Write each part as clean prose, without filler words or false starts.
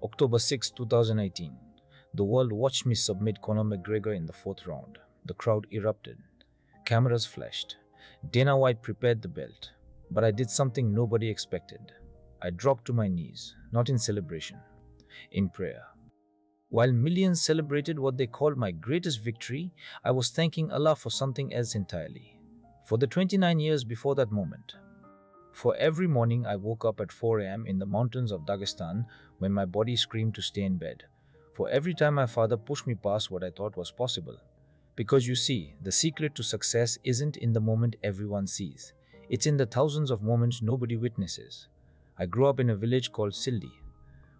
October 6, 2018. The world watched me submit Conor McGregor in the fourth round. The crowd erupted. Cameras flashed. Dana White prepared the belt. But I did something nobody expected. I dropped to my knees, not in celebration, in prayer. While millions celebrated what they called my greatest victory, I was thanking Allah for something else entirely. For the 29 years before that moment. For every morning I woke up at 4 a.m. in the mountains of Dagestan when my body screamed to stay in bed. For every time my father pushed me past what I thought was possible. Because you see, the secret to success isn't in the moment everyone sees. It's in the thousands of moments nobody witnesses. I grew up in a village called Sildi.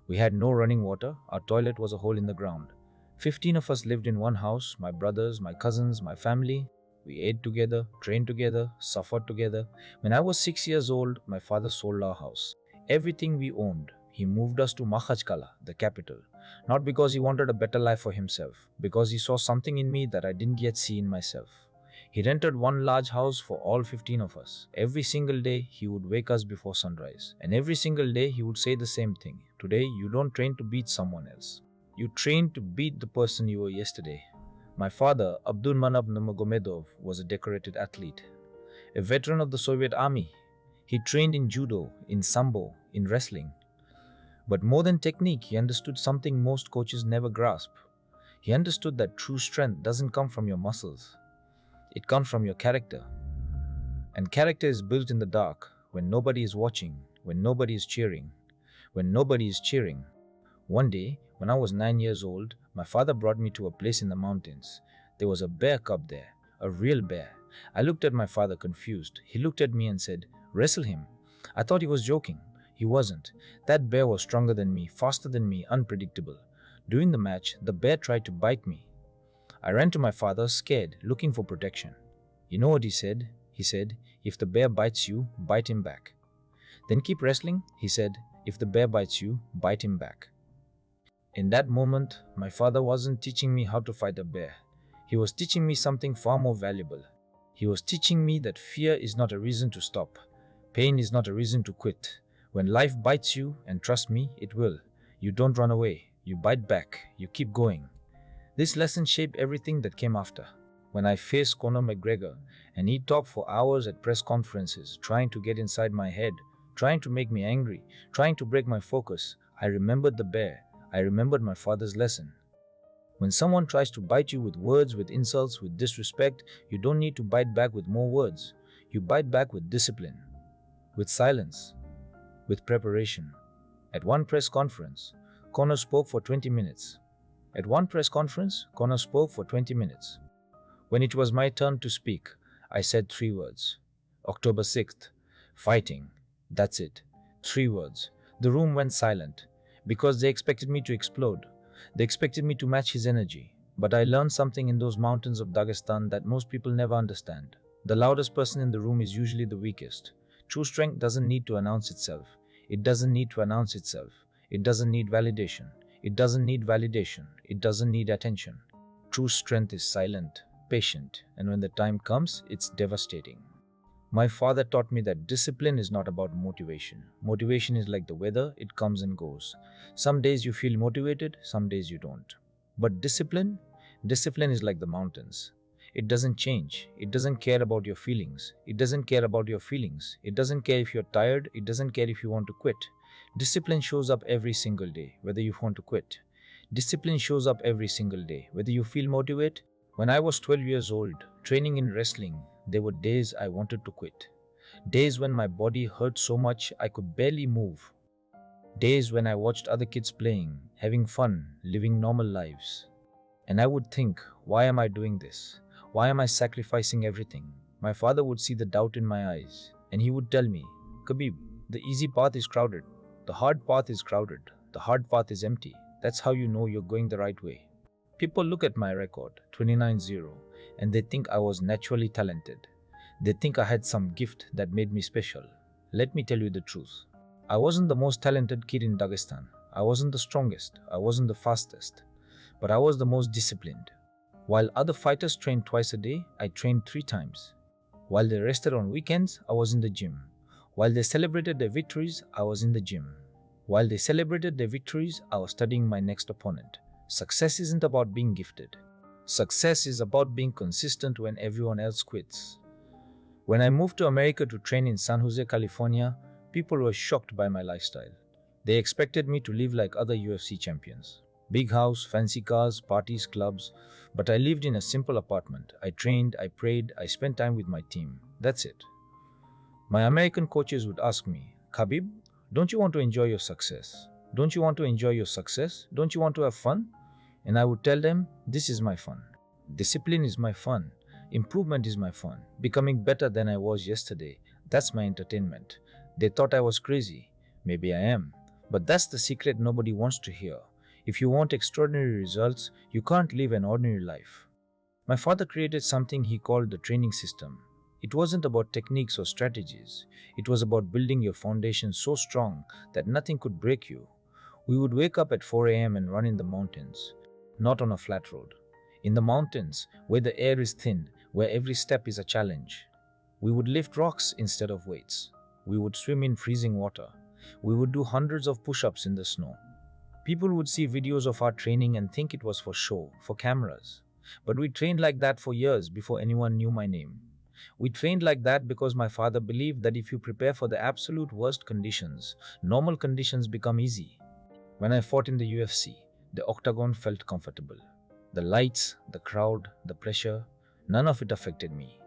We had no running water, our toilet was a hole in the ground. 15 of us lived in one house, my brothers, my cousins, my family. We ate together, trained together, suffered together. When I was 6 years old, my father sold our house. Everything we owned. He moved us to Makhachkala, the capital. Not because he wanted a better life for himself, because he saw something in me that I didn't yet see in myself. He rented one large house for all 15 of us. Every single day, he would wake us before sunrise. And every single day, he would say the same thing. Today, you don't train to beat someone else. You train to beat the person you were yesterday. My father, Khabib Nurmagomedov, was a decorated athlete. A veteran of the Soviet army. He trained in judo, in sambo, in wrestling. But more than technique, he understood something most coaches never grasp. He understood that true strength doesn't come from your muscles. It comes from your character. And character is built in the dark, when nobody is watching, when nobody is cheering. When nobody is cheering. One day, when I was 9 years old, my father brought me to a place in the mountains. There was a bear cub there, a real bear. I looked at my father confused. He looked at me and said, "Wrestle him." I thought he was joking. He wasn't. That bear was stronger than me, faster than me, unpredictable. During the match, the bear tried to bite me. I ran to my father, scared, looking for protection. You know what he said? He said, "If the bear bites you, bite him back." "Then keep wrestling," he said. "If the bear bites you, bite him back." In that moment, my father wasn't teaching me how to fight a bear. He was teaching me something far more valuable. He was teaching me that fear is not a reason to stop. Pain is not a reason to quit. When life bites you, and trust me, it will, you don't run away. You bite back. You keep going. This lesson shaped everything that came after. When I faced Conor McGregor, and he talked for hours at press conferences, trying to get inside my head, trying to make me angry, trying to break my focus, I remembered the bear. I remembered my father's lesson. When someone tries to bite you with words, with insults, with disrespect, you don't need to bite back with more words. You bite back with discipline, with silence, with preparation. At one press conference, Conor spoke for 20 minutes. At one press conference, Conor spoke for 20 minutes. When it was my turn to speak, I said 3 words. October 6th, fighting. That's it. 3 words. The room went silent. Because they expected me to explode. They expected me to match his energy. But I learned something in those mountains of Dagestan that most people never understand. The loudest person in the room is usually the weakest. True strength doesn't need to announce itself. It doesn't need to announce itself. It doesn't need validation. It doesn't need validation. It doesn't need attention. True strength is silent, patient, and when the time comes, it's devastating. My father taught me that discipline is not about motivation. Motivation is like the weather, it comes and goes. Some days you feel motivated, some days you don't. But discipline is like the mountains. It doesn't change. It doesn't care about your feelings. It doesn't care about your feelings. It doesn't care if you're tired. It doesn't care if you want to quit. Discipline shows up every single day, whether you want to quit. Discipline shows up every single day, whether you feel motivated. When I was 12 years old, training in wrestling, there were days I wanted to quit. Days when my body hurt so much I could barely move. Days when I watched other kids playing, having fun, living normal lives. And I would think, why am I doing this? Why am I sacrificing everything? My father would see the doubt in my eyes, and he would tell me, "Khabib, the easy path is crowded. The hard path is crowded. The hard path is empty. That's how you know you're going the right way." People look at my record, 29-0, and they think I was naturally talented. They think I had some gift that made me special. Let me tell you the truth. I wasn't the most talented kid in Dagestan. I wasn't the strongest. I wasn't the fastest. But I was the most disciplined. While other fighters trained twice a day, I trained 3 times. While they rested on weekends, I was in the gym. While they celebrated their victories, I was in the gym. While they celebrated their victories, I was studying my next opponent. Success isn't about being gifted. Success is about being consistent when everyone else quits. When I moved to America to train in San Jose, California, people were shocked by my lifestyle. They expected me to live like other UFC champions. Big house, fancy cars, parties, clubs. But I lived in a simple apartment. I trained, I prayed, I spent time with my team. That's it. My American coaches would ask me, Khabib, don't you want to enjoy your success? Don't you want to enjoy your success? Don't you want to have fun? And I would tell them, this is my fun. Discipline is my fun. Improvement is my fun. Becoming better than I was yesterday, that's my entertainment. They thought I was crazy. Maybe I am. But that's the secret nobody wants to hear. If you want extraordinary results, you can't live an ordinary life. My father created something he called the training system. It wasn't about techniques or strategies. It was about building your foundation so strong that nothing could break you. We would wake up at 4 a.m. and run in the mountains, not on a flat road. In the mountains, where the air is thin, where every step is a challenge. We would lift rocks instead of weights. We would swim in freezing water. We would do hundreds of push-ups in the snow. People would see videos of our training and think it was for show, for cameras. But we trained like that for years before anyone knew my name. We trained like that because my father believed that if you prepare for the absolute worst conditions, normal conditions become easy. When I fought in the UFC, the octagon felt comfortable. The lights, the crowd, the pressure, none of it affected me.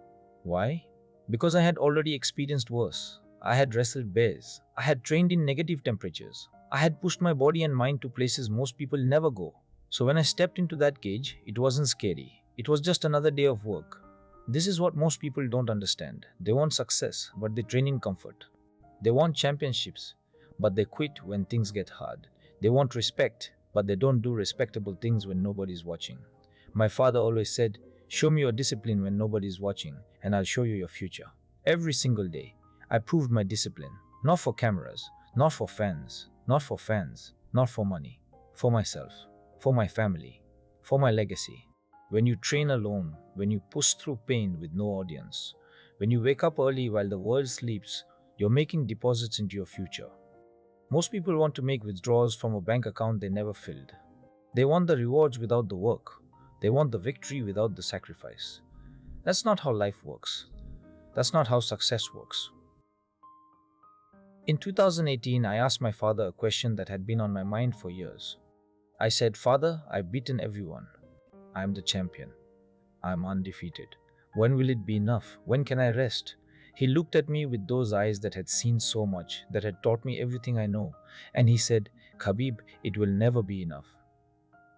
Why? Because I had already experienced worse. I had wrestled bears. I had trained in negative temperatures. I had pushed my body and mind to places most people never go. So when I stepped into that cage, it wasn't scary. It was just another day of work. This is what most people don't understand. They want success, but they train in comfort. They want championships, but they quit when things get hard. They want respect, but they don't do respectable things when nobody's watching. My father always said, show me your discipline when nobody's watching, and I'll show you your future. Every single day, I proved my discipline. Not for cameras, not for fans, not for money. For myself, for my family, for my legacy. When you train alone, when you push through pain with no audience, when you wake up early while the world sleeps, you're making deposits into your future. Most people want to make withdrawals from a bank account they never filled. They want the rewards without the work. They want the victory without the sacrifice. That's not how life works. That's not how success works. In 2018, I asked my father a question that had been on my mind for years. I said, Father, I've beaten everyone. I'm the champion. I'm undefeated. When will it be enough? When can I rest? He looked at me with those eyes that had seen so much, that had taught me everything I know. And he said, Khabib, it will never be enough.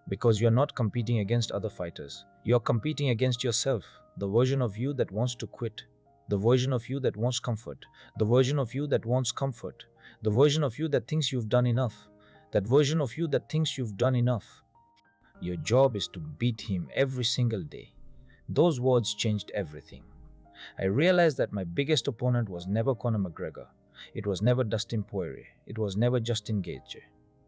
Because you're not competing against other fighters. You're competing against yourself, the version of you that wants to quit, the version of you that wants comfort, the version of you that wants comfort, the version of you that thinks you've done enough, that version of you that thinks you've done enough. Your job is to beat him every single day. Those words changed everything. I realized that my biggest opponent was never Conor McGregor. It was never Dustin Poirier. It was never Justin Gaethje.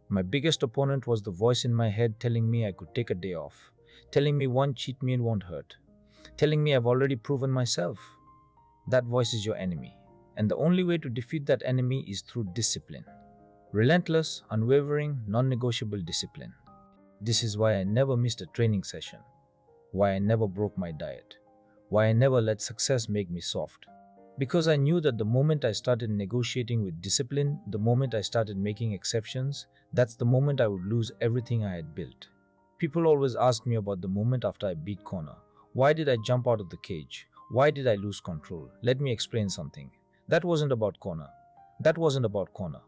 My biggest opponent was the voice in my head telling me I could take a day off, telling me one cheat meal won't hurt, telling me I've already proven myself. That voice is your enemy, and the only way to defeat that enemy is through discipline. Relentless, unwavering, non-negotiable discipline. This is why I never missed a training session, why I never broke my diet, why I never let success make me soft. Because I knew that the moment I started negotiating with discipline, the moment I started making exceptions, that's the moment I would lose everything I had built. People always ask me about the moment after I beat Conor. Why did I jump out of the cage? Why did I lose control? Let me explain something. That wasn't about Conor. That wasn't about Conor.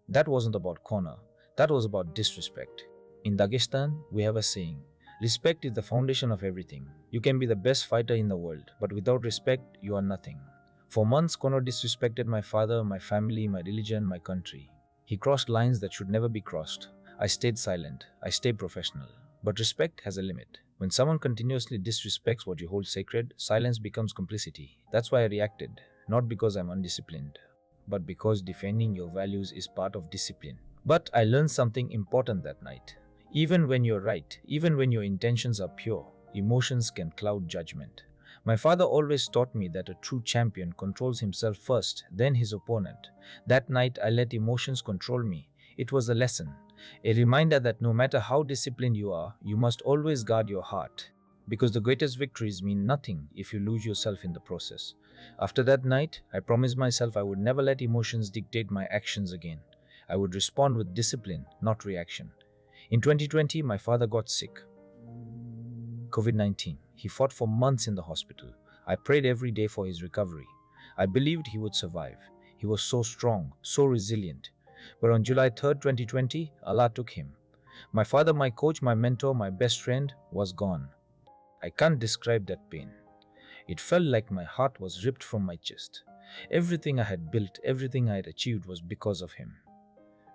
That wasn't about Conor. That was about disrespect. In Dagestan, we have a saying, respect is the foundation of everything. You can be the best fighter in the world, but without respect, you are nothing. For months, Conor disrespected my father, my family, my religion, my country. He crossed lines that should never be crossed. I stayed silent. I stayed professional. But respect has a limit. When someone continuously disrespects what you hold sacred, silence becomes complicity. That's why I reacted. Not because I'm undisciplined, but because defending your values is part of discipline. But I learned something important that night. Even when you're right, even when your intentions are pure, emotions can cloud judgment. My father always taught me that a true champion controls himself first, then his opponent. That night, I let emotions control me. It was a lesson, a reminder that no matter how disciplined you are, you must always guard your heart. Because the greatest victories mean nothing if you lose yourself in the process. After that night, I promised myself I would never let emotions dictate my actions again. I would respond with discipline, not reaction. In 2020, my father got sick. COVID-19. He fought for months in the hospital. I prayed every day for his recovery. I believed he would survive. He was so strong, so resilient. But on July 3rd, 2020, Allah took him. My father, my coach, my mentor, my best friend, was gone. I can't describe that pain. It felt like my heart was ripped from my chest. Everything I had built, everything I had achieved was because of him.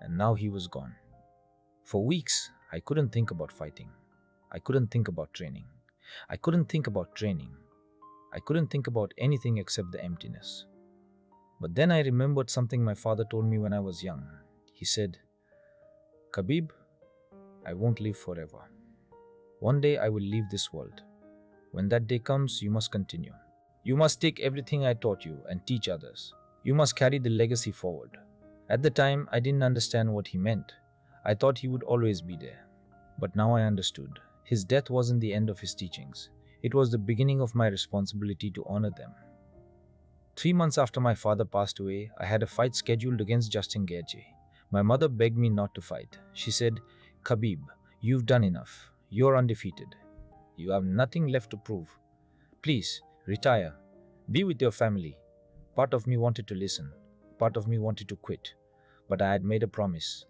And now he was gone. For weeks, I couldn't think about fighting. I couldn't think about training. I couldn't think about training. I couldn't think about anything except the emptiness. But then I remembered something my father told me when I was young. He said, "Khabib, I won't live forever. One day I will leave this world. When that day comes, you must continue. You must take everything I taught you and teach others. You must carry the legacy forward." At the time, I didn't understand what he meant. I thought he would always be there. But now I understood. His death wasn't the end of his teachings. It was the beginning of my responsibility to honor them. 3 months after my father passed away, I had a fight scheduled against Justin Gaethje. My mother begged me not to fight. She said, "Khabib, you've done enough. You're undefeated. You have nothing left to prove. Please, retire. Be with your family." Part of me wanted to listen. Part of me wanted to quit. But I had made a promise.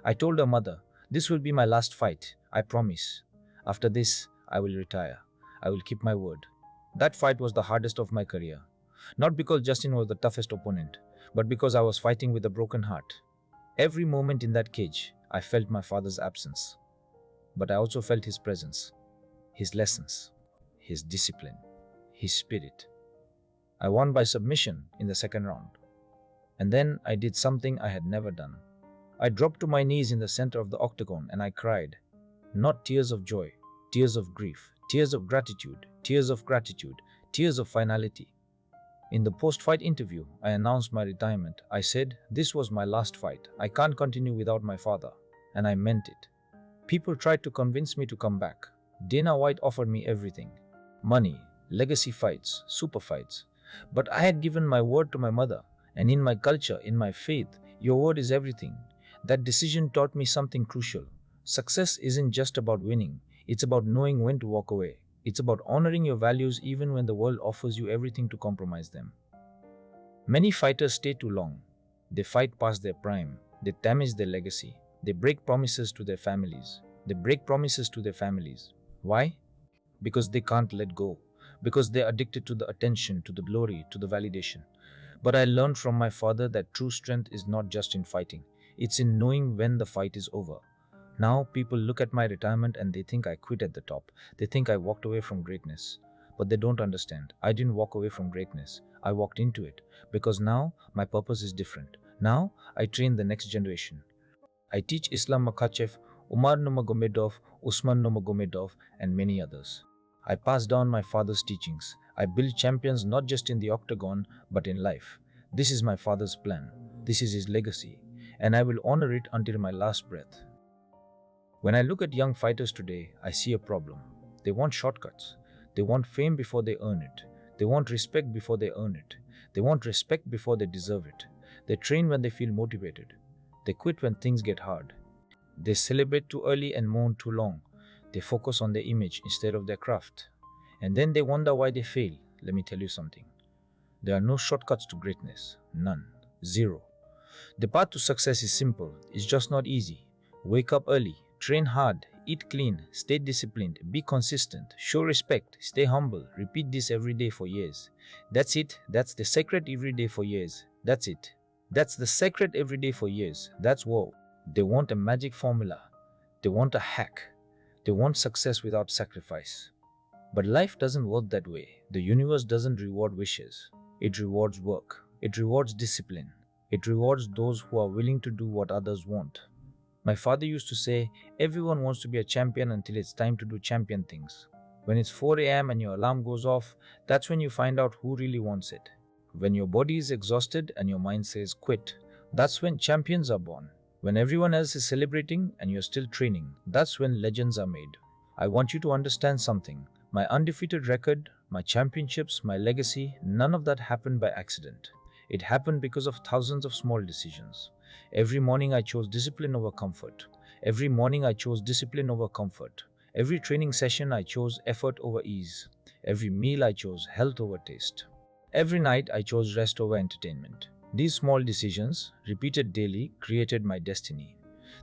I told her mother, "This will be my last fight. I promise. After this, I will retire. I will keep my word." That fight was the hardest of my career. Not because Justin was the toughest opponent, but because I was fighting with a broken heart. Every moment in that cage, I felt my father's absence. But I also felt his presence, his lessons, his discipline, his spirit. I won by submission in the second round. And then I did something I had never done. I dropped to my knees in the center of the octagon and I cried. Not tears of joy, tears of grief, tears of gratitude, tears of gratitude, tears of finality. In the post-fight interview, I announced my retirement. I said, "This was my last fight. I can't continue without my father." And I meant it. People tried to convince me to come back. Dana White offered me everything. Money, legacy fights, super fights. But I had given my word to my mother. And in my culture, in my faith, your word is everything. That decision taught me something crucial. Success isn't just about winning. It's about knowing when to walk away. It's about honoring your values even when the world offers you everything to compromise them. Many fighters stay too long. They fight past their prime. They damage their legacy. They break promises to their families. Why? Because they can't let go. Because they're addicted to the attention, to the glory, to the validation. But I learned from my father that true strength is not just in fighting. It's in knowing when the fight is over. Now people look at my retirement and they think I quit at the top. They think I walked away from greatness. But they don't understand. I didn't walk away from greatness. I walked into it. Because now my purpose is different. Now I train the next generation. I teach Islam Makhachev, Umar Nurmagomedov, Usman Nurmagomedov, and many others. I pass down my father's teachings. I build champions not just in the octagon, but in life. This is my father's plan. This is his legacy. And I will honor it until my last breath. When I look at young fighters today, I see a problem. They want shortcuts. They want fame before they earn it. They want respect before they earn it. They want respect before they deserve it. They train when they feel motivated. They quit when things get hard. They celebrate too early and mourn too long. They focus on their image instead of their craft. And then they wonder why they fail. Let me tell you something. There are no shortcuts to greatness. None. Zero. The path to success is simple. It's just not easy. Wake up early. Train hard. Eat clean. Stay disciplined. Be consistent. Show respect. Stay humble. Repeat this every day for years. That's it. That's the secret every day for years. That's it. That's the secret every day for years. That's wow. They want a magic formula. They want a hack. They want success without sacrifice. But life doesn't work that way. The universe doesn't reward wishes. It rewards work. It rewards discipline. It rewards those who are willing to do what others want. My father used to say, everyone wants to be a champion until it's time to do champion things. When it's 4 a.m. and your alarm goes off, that's when you find out who really wants it. When your body is exhausted and your mind says quit, that's when champions are born. When everyone else is celebrating and you're still training, that's when legends are made. I want you to understand something. My undefeated record, my championships, my legacy, none of that happened by accident. It happened because of thousands of small decisions. Every morning I chose discipline over comfort. Every morning I chose discipline over comfort. Every training session I chose effort over ease. Every meal I chose health over taste. Every night I chose rest over entertainment. These small decisions, repeated daily, created my destiny.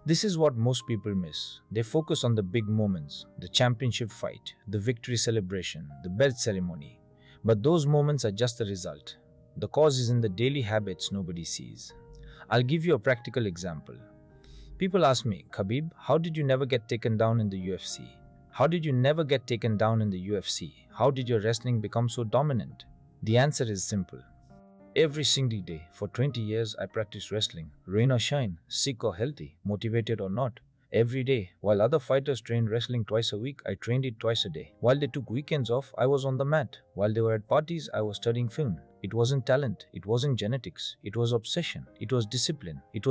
This is what most people miss. They focus on the big moments, the championship fight, the victory celebration, the belt ceremony. But those moments are just the result. The cause is in the daily habits nobody sees. I'll give you a practical example. People ask me, Khabib, how did you never get taken down in the UFC? How did you never get taken down in the UFC? How did your wrestling become so dominant? The answer is simple. Every single day, for 20 years, I practiced wrestling. Rain or shine, sick or healthy, motivated or not. Every day, while other fighters trained wrestling twice a week, I trained it twice a day. While they took weekends off, I was on the mat. While they were at parties, I was studying film. It wasn't talent, it wasn't genetics, it was obsession, it was discipline, it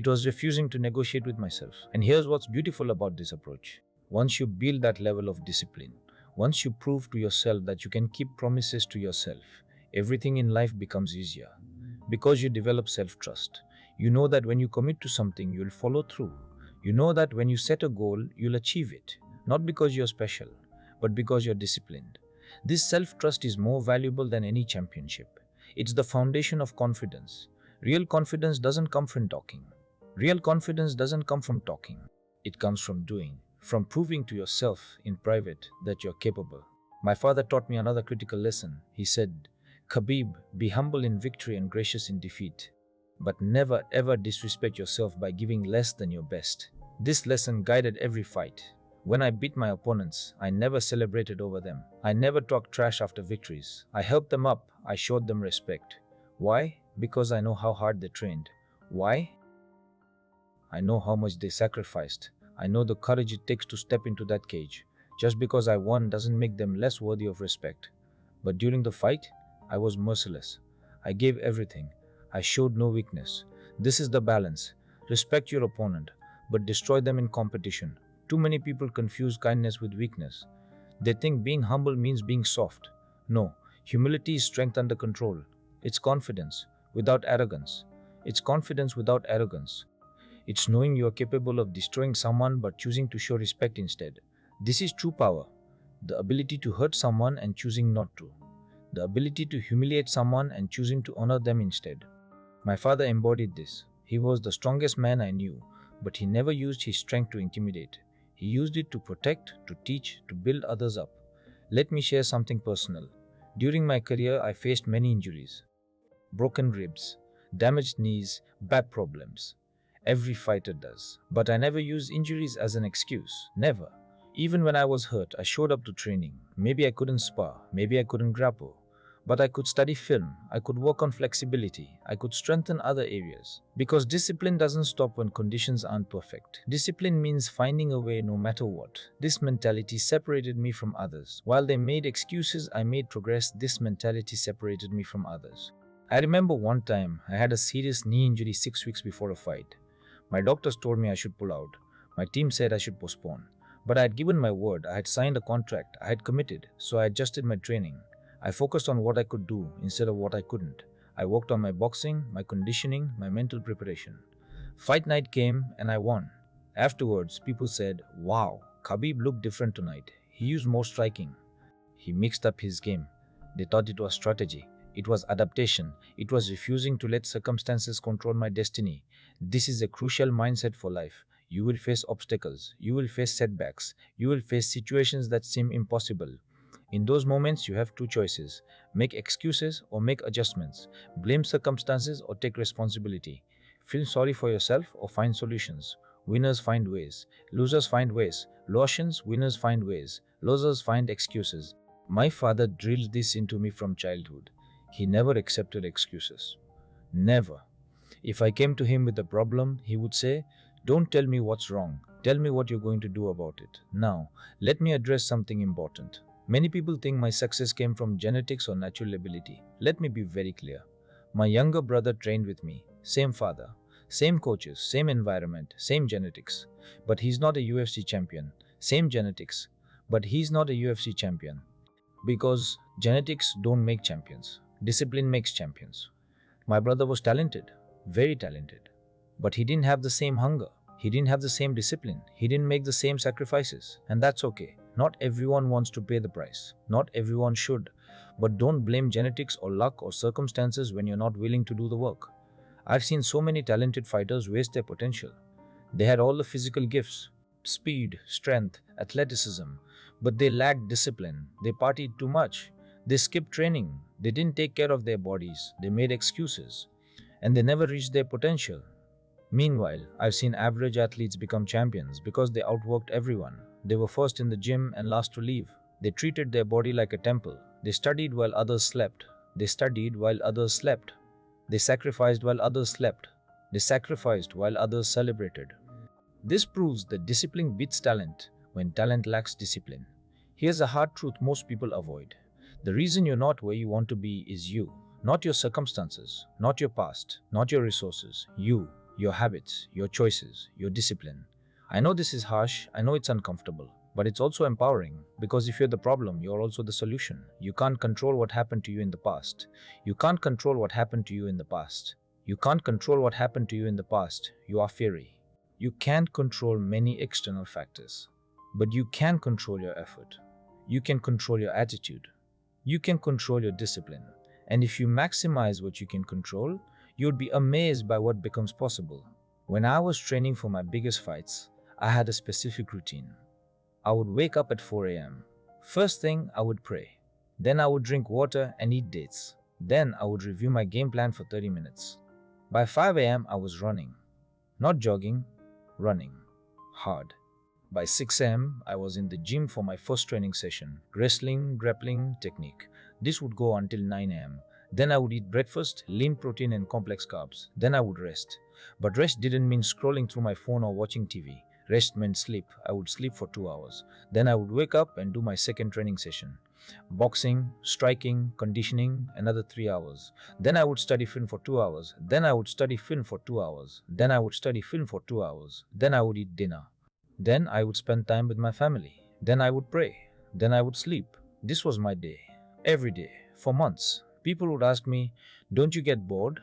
was refusing to negotiate with myself. And here's what's beautiful about this approach. Once you build that level of discipline, once you prove to yourself that you can keep promises to yourself, everything in life becomes easier. Because you develop self-trust. You know that when you commit to something, you'll follow through. You know that when you set a goal, you'll achieve it. Not because you're special, but because you're disciplined. This self-trust is more valuable than any championship. It's the foundation of confidence. Real confidence doesn't come from talking. Real confidence doesn't come from talking. It comes from doing, from proving to yourself in private that you're capable. My father taught me another critical lesson. He said, Khabib, be humble in victory and gracious in defeat. But never ever disrespect yourself by giving less than your best. This lesson guided every fight. When I beat my opponents, I never celebrated over them. I never talked trash after victories. I helped them up. I showed them respect. Why? Because I know how hard they trained. Why? I know how much they sacrificed. I know the courage it takes to step into that cage. Just because I won doesn't make them less worthy of respect. But during the fight, I was merciless. I gave everything. I showed no weakness. This is the balance. Respect your opponent, but destroy them in competition. Too many people confuse kindness with weakness. They think being humble means being soft. No, humility is strength under control. It's confidence without arrogance. It's confidence without arrogance. It's knowing you are capable of destroying someone but choosing to show respect instead. This is true power. The ability to hurt someone and choosing not to. The ability to humiliate someone and choosing to honor them instead. My father embodied this. He was the strongest man I knew, but he never used his strength to intimidate. He used it to protect, to teach, to build others up. Let me share something personal. During my career, I faced many injuries. Broken ribs, damaged knees, back problems. Every fighter does. But I never used injuries as an excuse. Never. Even when I was hurt, I showed up to training. Maybe I couldn't spar, maybe I couldn't grapple. But I could study film, I could work on flexibility, I could strengthen other areas. Because discipline doesn't stop when conditions aren't perfect. Discipline means finding a way no matter what. This mentality separated me from others. While they made excuses, I made progress. This mentality separated me from others. I remember one time, I had a serious knee injury 6 weeks before a fight. My doctors told me I should pull out. My team said I should postpone. But I had given my word, I had signed a contract, I had committed, so I adjusted my training. I focused on what I could do instead of what I couldn't. I worked on my boxing, my conditioning, my mental preparation. Fight night came and I won. Afterwards, people said, wow, Khabib looked different tonight. He used more striking. He mixed up his game. They thought it was strategy. It was adaptation. It was refusing to let circumstances control my destiny. This is a crucial mindset for life. You will face obstacles. You will face setbacks. You will face situations that seem impossible. In those moments, you have two choices. Make excuses or make adjustments. Blame circumstances or take responsibility. Feel sorry for yourself or find solutions. Winners find ways. Losers find ways. Losers, winners find ways. Losers find excuses. My father drilled this into me from childhood. He never accepted excuses. Never. If I came to him with a problem, he would say, don't tell me what's wrong. Tell me what you're going to do about it. Now, let me address something important. Many people think my success came from genetics or natural ability. Let me be very clear. My younger brother trained with me. Same father. Same coaches, same environment, same genetics. But he's not a UFC champion. Same genetics. But he's not a UFC champion. Because genetics don't make champions. Discipline makes champions. My brother was talented, very talented. But he didn't have the same hunger. He didn't have the same discipline. He didn't make the same sacrifices. And that's okay. Not everyone wants to pay the price. Not everyone should. But don't blame genetics or luck or circumstances when you're not willing to do the work. I've seen so many talented fighters waste their potential. They had all the physical gifts, speed, strength, athleticism, but they lacked discipline. They partied too much. They skipped training. They didn't take care of their bodies. They made excuses. And they never reached their potential. Meanwhile, I've seen average athletes become champions because they outworked everyone. They were first in the gym and last to leave. They treated their body like a temple. They studied while others slept. They studied while others slept. They sacrificed while others slept. They sacrificed while others celebrated. This proves that discipline beats talent when talent lacks discipline. Here's a hard truth most people avoid. The reason you're not where you want to be is you. Not your circumstances, not your past, not your resources. You, your habits, your choices, your discipline. I know this is harsh, I know it's uncomfortable, but it's also empowering because if you're the problem, you're also the solution. You can't control what happened to you in the past. You can't control what happened to you in the past. You can't control what happened to you in the past. You are fairy. You can't control many external factors, but you can control your effort. You can control your attitude. You can control your discipline. And if you maximize what you can control, you'd be amazed by what becomes possible. When I was training for my biggest fights, I had a specific routine. I would wake up at 4 a.m. First thing, I would pray. Then I would drink water and eat dates. Then I would review my game plan for 30 minutes. By 5 a.m., I was running. Not jogging, running. Hard. By 6 a.m., I was in the gym for my first training session. Wrestling, grappling, technique. This would go until 9 a.m. Then I would eat breakfast, lean protein and complex carbs. Then I would rest. But rest didn't mean scrolling through my phone or watching TV. Rest meant sleep. I would sleep for 2 hours. Then I would wake up and do my second training session. Boxing, striking, conditioning, another 3 hours. Then I would study film for 2 hours. Then I would study film for 2 hours. Then I would study film for 2 hours. Then I would eat dinner. Then I would spend time with my family. Then I would pray. Then I would sleep. This was my day. Every day. For months. People would ask me, don't you get bored?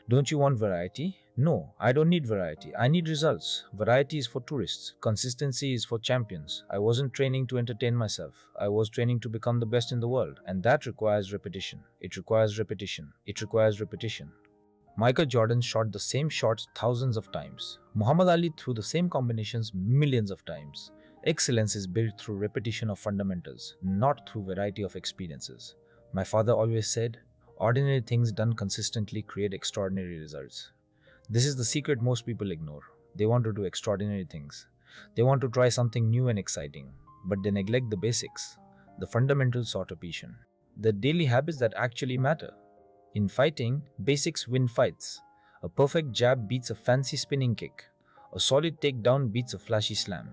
Don't you want variety? No, I don't need variety. I need results. Variety is for tourists. Consistency is for champions. I wasn't training to entertain myself. I was training to become the best in the world. And that requires repetition. It requires repetition. It requires repetition. Michael Jordan shot the same shots thousands of times. Muhammad Ali threw the same combinations millions of times. Excellence is built through repetition of fundamentals, not through variety of experiences. My father always said, ordinary things done consistently create extraordinary results. This is the secret most people ignore. They want to do extraordinary things. They want to try something new and exciting, but they neglect the basics, the fundamentals of repetition, the daily habits that actually matter. In fighting, basics win fights. A perfect jab beats a fancy spinning kick. A solid takedown beats a flashy slam.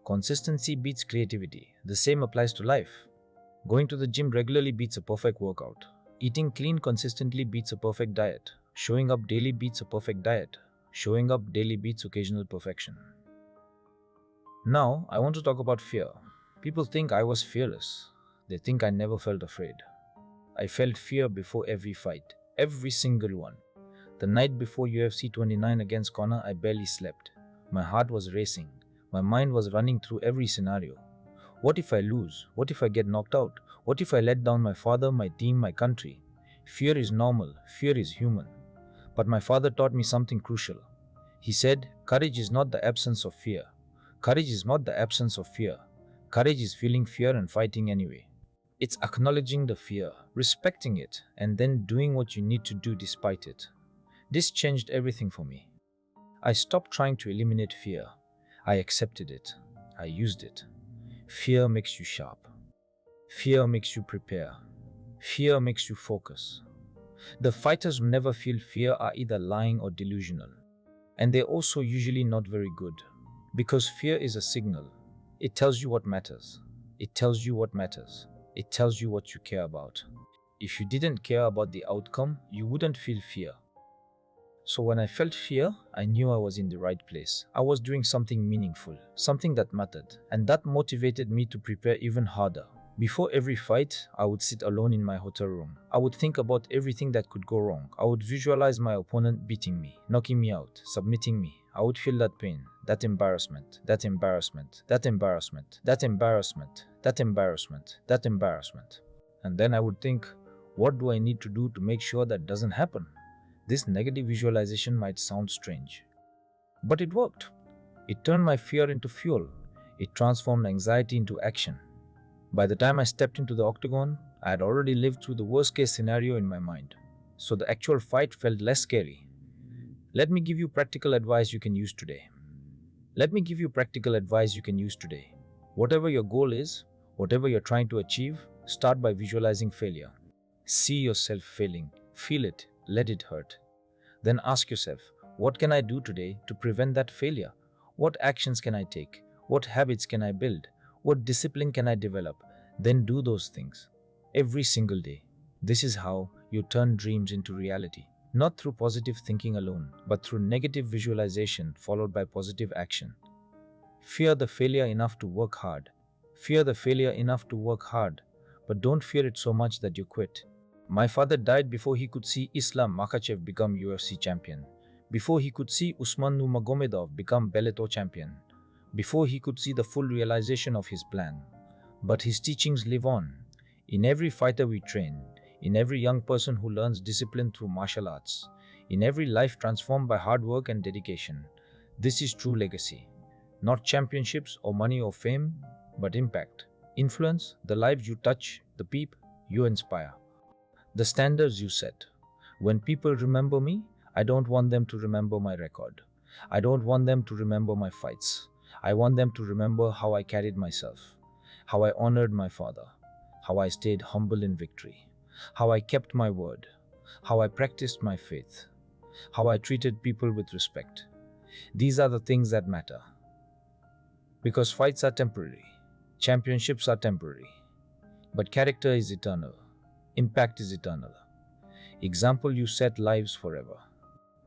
Consistency beats creativity. The same applies to life. Going to the gym regularly beats a perfect workout. Eating clean consistently beats a perfect diet. Showing up daily beats a perfect diet. Showing up daily beats occasional perfection. Now, I want to talk about fear. People think I was fearless. They think I never felt afraid. I felt fear before every fight. Every single one. The night before UFC 29 against Conor, I barely slept. My heart was racing. My mind was running through every scenario. What if I lose? What if I get knocked out? What if I let down my father, my team, my country? Fear is normal. Fear is human. But my father taught me something crucial. He said, courage is not the absence of fear. Courage is not the absence of fear. Courage is feeling fear and fighting anyway. It's acknowledging the fear, respecting it, and then doing what you need to do despite it. This changed everything for me. I stopped trying to eliminate fear. I accepted it. I used it. Fear makes you sharp. Fear makes you prepare. Fear makes you focus. The fighters who never feel fear are either lying or delusional. And they're also usually not very good. Because fear is a signal. It tells you what matters. It tells you what matters. It tells you what you care about. If you didn't care about the outcome, you wouldn't feel fear. So when I felt fear, I knew I was in the right place. I was doing something meaningful, something that mattered, and that motivated me to prepare even harder. Before every fight, I would sit alone in my hotel room. I would think about everything that could go wrong. I would visualize my opponent beating me, knocking me out, submitting me. I would feel that pain, that embarrassment, that embarrassment, that embarrassment, that embarrassment, that embarrassment, that embarrassment. And then I would think, what do I need to do to make sure that doesn't happen? This negative visualization might sound strange, but it worked. It turned my fear into fuel. It transformed anxiety into action. By the time I stepped into the octagon, I had already lived through the worst case scenario in my mind. So the actual fight felt less scary. Let me give you practical advice you can use today. Let me give you practical advice you can use today. Whatever your goal is, whatever you're trying to achieve, start by visualizing failure. See yourself failing. Feel it. Let it hurt. Then ask yourself, what can I do today to prevent that failure? What actions can I take? What habits can I build? What discipline can I develop? Then do those things every single day. This is how you turn dreams into reality. Not through positive thinking alone, but through negative visualization followed by positive action. Fear the failure enough to work hard. Fear the failure enough to work hard, but don't fear it so much that you quit. My father died before he could see Islam Makhachev become UFC champion, before he could see Usman Nurmagomedov become Bellator champion, before he could see the full realization of his plan. But his teachings live on. In every fighter we train, in every young person who learns discipline through martial arts, in every life transformed by hard work and dedication. This is true legacy. Not championships or money or fame, but impact. Influence, the lives you touch, the people you inspire. The standards you set. When people remember me, I don't want them to remember my record. I don't want them to remember my fights. I want them to remember how I carried myself, how I honored my father, how I stayed humble in victory, how I kept my word, how I practiced my faith, how I treated people with respect. These are the things that matter. Because fights are temporary, championships are temporary, but character is eternal. Impact is eternal. Example you set lives forever.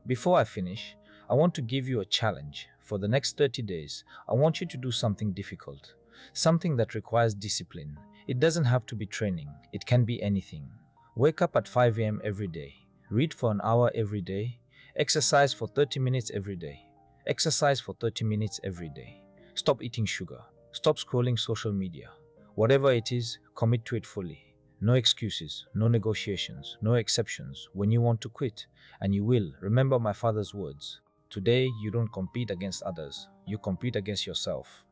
Before I finish, I want to give you a challenge. For the next 30 days, I want you to do something difficult, something that requires discipline. It doesn't have to be training. It can be anything. Wake up at 5 a.m. every day. Read for an hour every day. Exercise for 30 minutes every day. Exercise for 30 minutes every day. Stop eating sugar. Stop scrolling social media. Whatever it is, commit to it fully. No excuses, no negotiations, no exceptions. When you want to quit, and you will, remember my father's words. Today, you don't compete against others. You compete against yourself.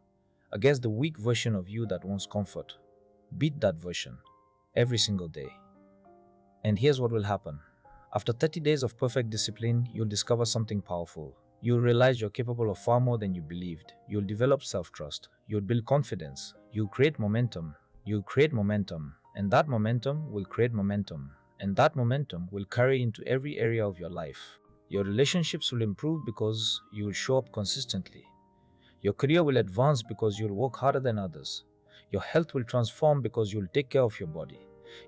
Against the weak version of you that wants comfort. Beat that version every single day. And here's what will happen. After 30 days of perfect discipline, you'll discover something powerful. You'll realize you're capable of far more than you believed. You'll develop self-trust. You'll build confidence. You'll create momentum. You'll create momentum. And that momentum will create momentum. And that momentum will carry into every area of your life. Your relationships will improve because you will show up consistently. Your career will advance because you'll work harder than others. Your health will transform because you'll take care of your body.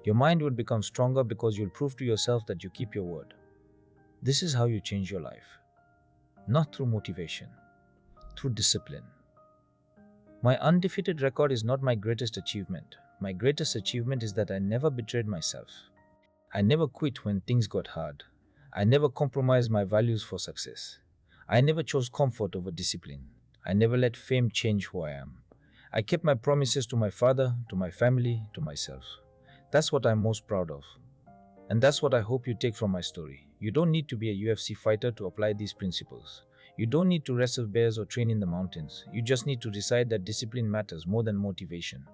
Your mind will become stronger because you'll prove to yourself that you keep your word. This is how you change your life. Not through motivation, through discipline. My undefeated record is not my greatest achievement. My greatest achievement is that I never betrayed myself. I never quit when things got hard. I never compromised my values for success. I never chose comfort over discipline. I never let fame change who I am. I kept my promises to my father, to my family, to myself. That's what I'm most proud of. And that's what I hope you take from my story. You don't need to be a UFC fighter to apply these principles. You don't need to wrestle bears or train in the mountains. You just need to decide that discipline matters more than motivation.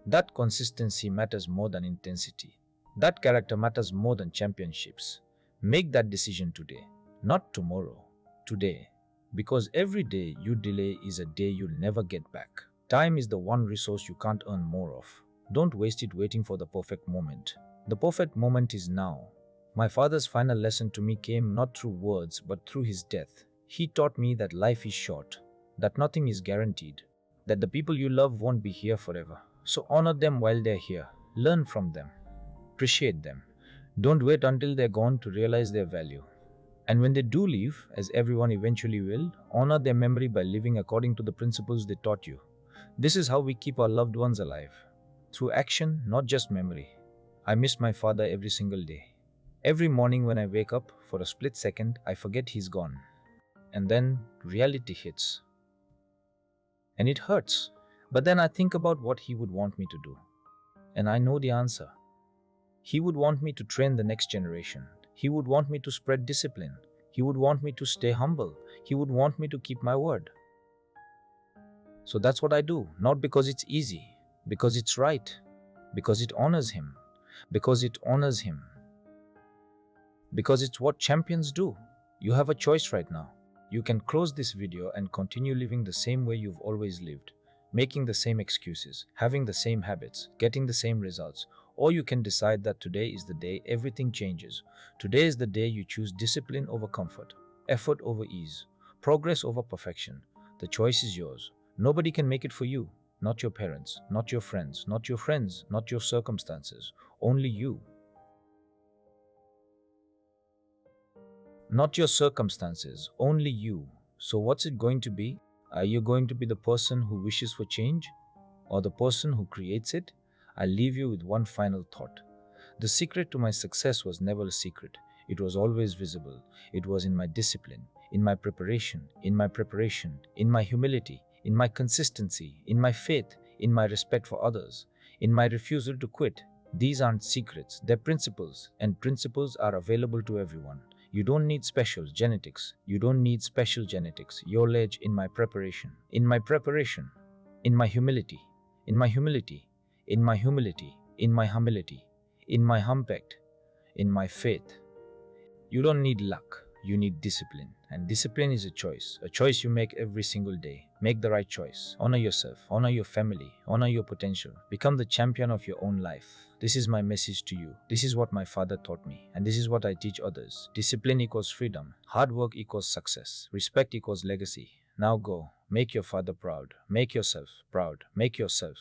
That consistency matters more than intensity. That character matters more than championships. Make that decision today, not tomorrow, today. Because every day you delay is a day you'll never get back. Time is the one resource you can't earn more of. Don't waste it waiting for the perfect moment. The perfect moment is now. My father's final lesson to me came not through words but through his death. He taught me that life is short, that nothing is guaranteed, that the people you love won't be here forever. So honor them while they're here. Learn from them. Appreciate them. Don't wait until they're gone to realize their value. And when they do leave, as everyone eventually will, honor their memory by living according to the principles they taught you. This is how we keep our loved ones alive. Through action, not just memory. I miss my father every single day. Every morning when I wake up, for a split second, I forget he's gone. And then reality hits. And it hurts. But then I think about what he would want me to do. And I know the answer. He would want me to train the next generation. He would want me to spread discipline. He would want me to stay humble. He would want me to keep my word. So that's what I do. Not because it's easy, because it's right, because it honors him, because it honors him, because it's what champions do. You have a choice right now. You can close this video and continue living the same way you've always lived, making the same excuses, having the same habits, getting the same results. Or you can decide that today is the day everything changes. Today is the day you choose discipline over comfort, effort over ease, progress over perfection. The choice is yours. Nobody can make it for you. Not your parents, not your friends, not your friends, not your circumstances. Only you. Not your circumstances, only you. So what's it going to be? Are you going to be the person who wishes for change? Or the person who creates it? I'll leave you with one final thought. The secret to my success was never a secret. It was always visible. It was in my discipline, in my preparation, in my humility, in my consistency, in my faith, in my respect for others, in my refusal to quit. These aren't secrets, they're principles, and principles are available to everyone. You don't need special genetics. You don't need special genetics. Your ledge in my preparation, in my preparation, in my humility, in my humility, in my humility, in my humility, in my humbect, in my faith. You don't need luck. You need discipline. And discipline is a choice you make every single day. Make the right choice. Honor yourself, honor your family, honor your potential. Become the champion of your own life. This is my message to you. This is what my father taught me, and this is what I teach others. Discipline equals freedom. Hard work equals success. Respect equals legacy. Now go. Make your father proud. Make yourself proud. Make yourself